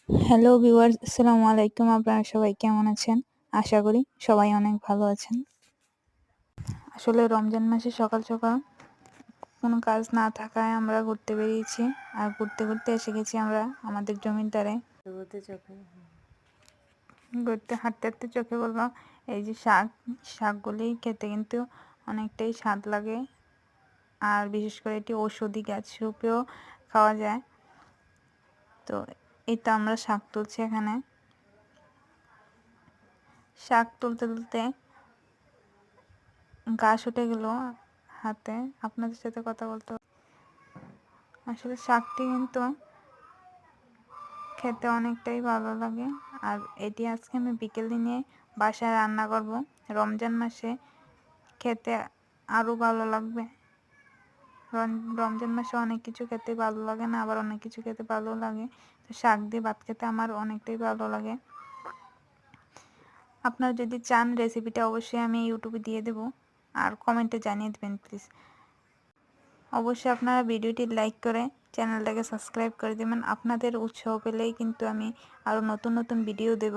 Hello viewers, আসসালামু আলাইকুম। আপনারা সবাই কেমন আছেন? আশা করি সবাই অনেক ভালো আছেন। আসলে রমজান মাসে সকাল সকাল কোনো কাজ না থাকায় আমরা ঘুরতে বেরিয়েছি। আর ঘুরতে ঘুরতে এসে গেছি আমরা আমাদের জমির ধারে। ঘুরতে হাঁটতে হাঁটতে চোখে বললো এই যে শাকগুলি খেতে কিন্তু অনেকটাই স্বাদ লাগে। আর বিশেষ করে এটি ঔষধি গাছ রূপেও খাওয়া যায়। তো এই তো আমরা শাক তুলছি এখানে। শাক তুলতে তুলতে ঘাস উঠে গেল হাতে, আপনাদের সাথে কথা বলতে। আসলে শাকটি কিন্তু খেতে অনেকটাই ভালো লাগে। আর এটি আজকে আমি বিকেল দিনে বাসায় রান্না করব। রমজান মাসে খেতে আরও ভালো লাগবে। রমজান মাসে অনেক কিছু খেতে ভালো লাগে না, আবার অনেক কিছু খেতে ভালো লাগে। তো শাক দিয়ে ভাত খেতে আমার অনেকটাই ভালো লাগে। আপনারা যদি চান রেসিপিটা অবশ্যই আমি ইউটিউবে দিয়ে দেব, আর কমেন্টে জানিয়ে দেবেন প্লিজ। অবশ্যই আপনারা ভিডিওটি লাইক করে চ্যানেলটাকে সাবস্ক্রাইব করে দেবেন। আপনাদের উৎসাহ পেলেই কিন্তু আমি আরও নতুন নতুন ভিডিও দেব।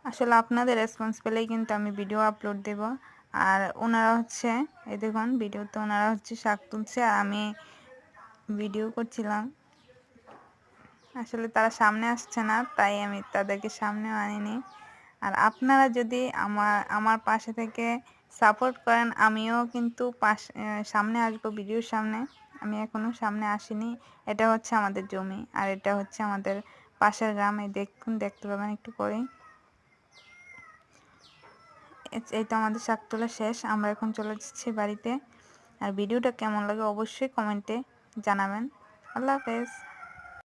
আসলে আপনাদের রেসপন্স পেলেই কিন্তু আমি ভিডিও আপলোড দেব। আর ওনারা হচ্ছে এই দেখুন ভিডিওতে ওনারা হচ্ছে শাক তুলছে আর আমি ভিডিও করছিলাম। আসলে তারা সামনে আসছে না, তাই আমি তাদেরকে সামনেও আনিনি। আর আপনারা যদি আমার পাশে থেকে সাপোর্ট করেন, আমিও কিন্তু সামনে আসবো ভিডিওর সামনে। আমি এখনো সামনে আসিনি। এটা হচ্ছে আমাদের জমি আর এটা হচ্ছে আমাদের পাশের গ্রামে। দেখতে পাবেন একটু পরেই। এই তো আমাদের শাক তোলা শেষ, আমরা এখন চলে যাচ্ছি বাড়িতে। আর ভিডিওটা কেমন লাগে অবশ্যই কমেন্টে জানাবেন। আল্লাহ হাফেজ।